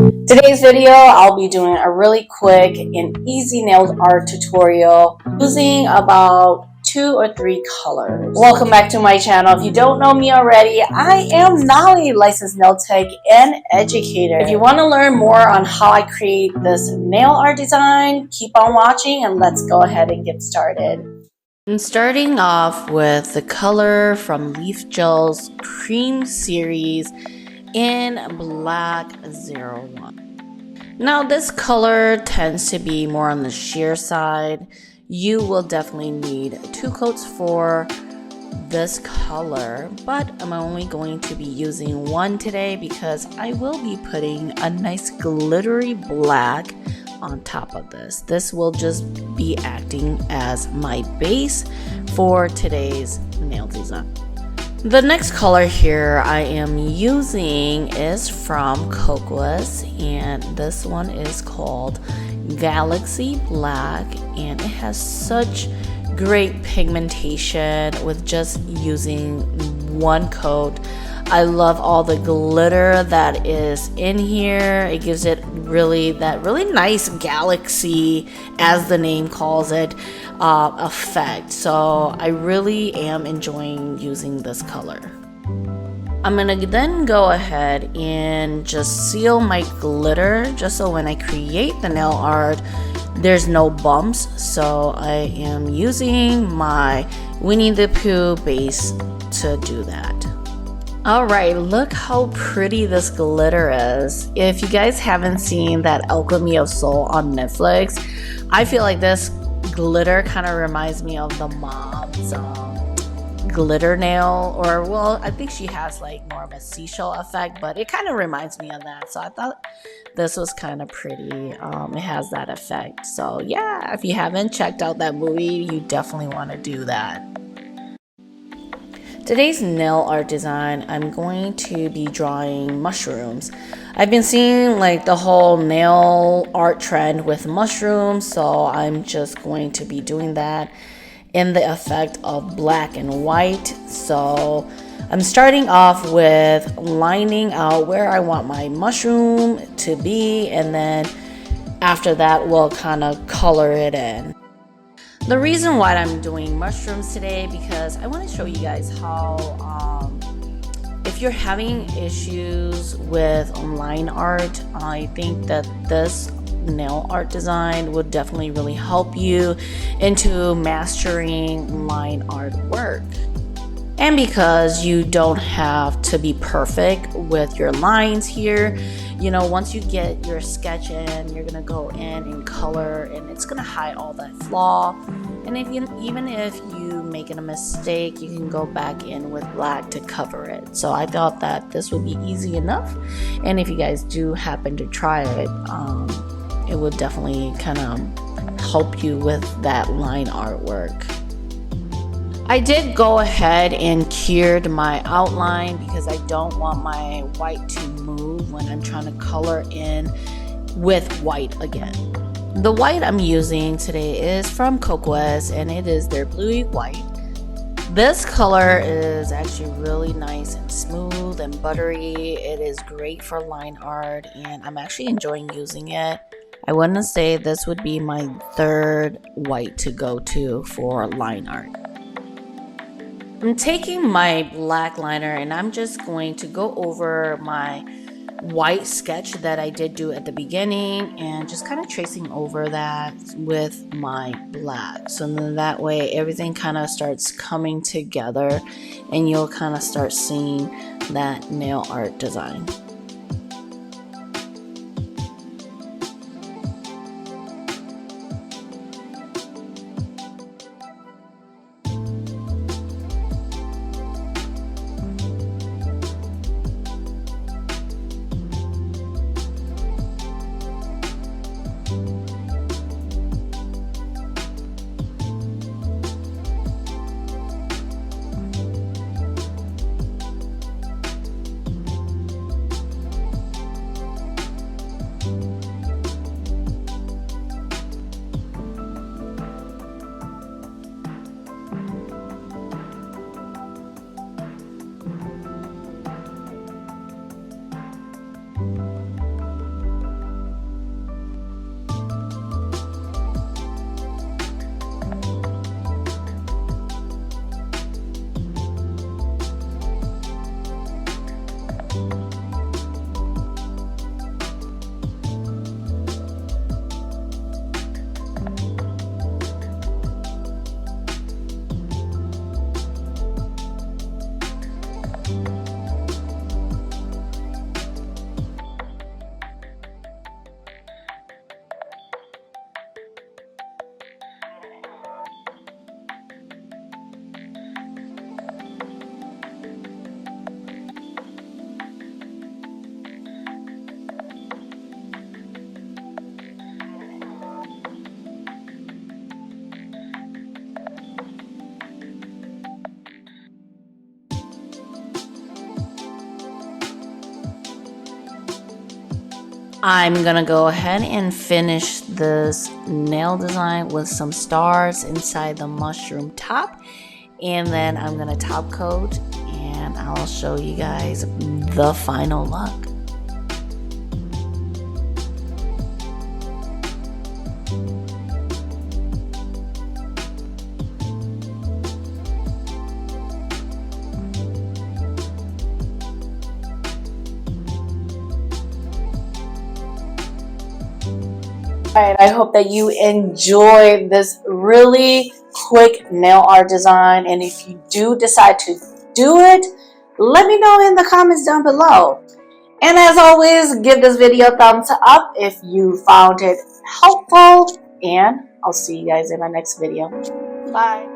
Today's video, I'll be doing a really quick and easy nail art tutorial using about 2 or 3 colors. Welcome back to my channel. If you don't know me already, I am Nali, licensed nail tech and educator. If you want to learn more on how I create this nail art design, keep on watching and let's go ahead and get started. I'm starting off with the color from Leaf Gel's Cream Series in Black 01. Now this color tends to be more on the sheer side. You will definitely need 2 coats for this color, but I'm only going to be using 1 today because I will be putting a nice glittery black on top of this. This will just be acting as my base for today's nail design. The next color here I am using is from Fren.s, and this one is called Galaxy Black, and it has such great pigmentation with just using 1 coat. I love all the glitter that is in here. It gives it really nice galaxy, as the name calls it, effect. So I really am enjoying using this color. I'm gonna then go ahead and just seal my glitter just so when I create the nail art there's no bumps. So I am using my Winnie the Pooh base to do that. Alright, look how pretty this glitter is. If you guys haven't seen that Alchemy of Soul on Netflix, I feel like this glitter kind of reminds me of the mom's glitter nail, or well, I think she has like more of a seashell effect, but it kind of reminds me of that. So I thought this was kind of pretty. It has that effect. So yeah, if you haven't checked out that movie, you definitely want to do that. Today's nail art design, I'm going to be drawing mushrooms. I've been seeing like the whole nail art trend with mushrooms, so I'm just going to be doing that in the effect of black and white. So I'm starting off with lining out where I want my mushroom to be, and then after that we'll kind of color it in. The reason why I'm doing mushrooms today, because I want to show you guys how if you're having issues with line art, I think that this nail art design would definitely really help you into mastering line art work. And because you don't have to be perfect with your lines here, you know, once you get your sketch in, you're gonna go in and color, and it's gonna hide all that flaw. And even if you make a mistake, you can go back in with black to cover it. So I thought that this would be easy enough, and if you guys do happen to try it, it would definitely kind of help you with that line artwork. I did go ahead and cured my outline because I don't want my white to move when I'm trying to color in with white again. The white I'm using today is from Fren.s, and it is their bluey white. This color is actually really nice and smooth and buttery. It is great for line art, and I'm actually enjoying using it. I wouldn't say this would be my 3rd white to go to for line art. I'm taking my black liner and I'm just going to go over my white sketch that I did do at the beginning and just kind of tracing over that with my black. So then that way everything kind of starts coming together and you'll kind of start seeing that nail art design. I'm gonna go ahead and finish this nail design with some stars inside the mushroom top, and then I'm gonna top coat and I'll show you guys the final look. Alright, I hope that you enjoyed this really quick nail art design, and if you do decide to do it, let me know in the comments down below. And as always, give this video a thumbs up if you found it helpful, and I'll see you guys in my next video. Bye.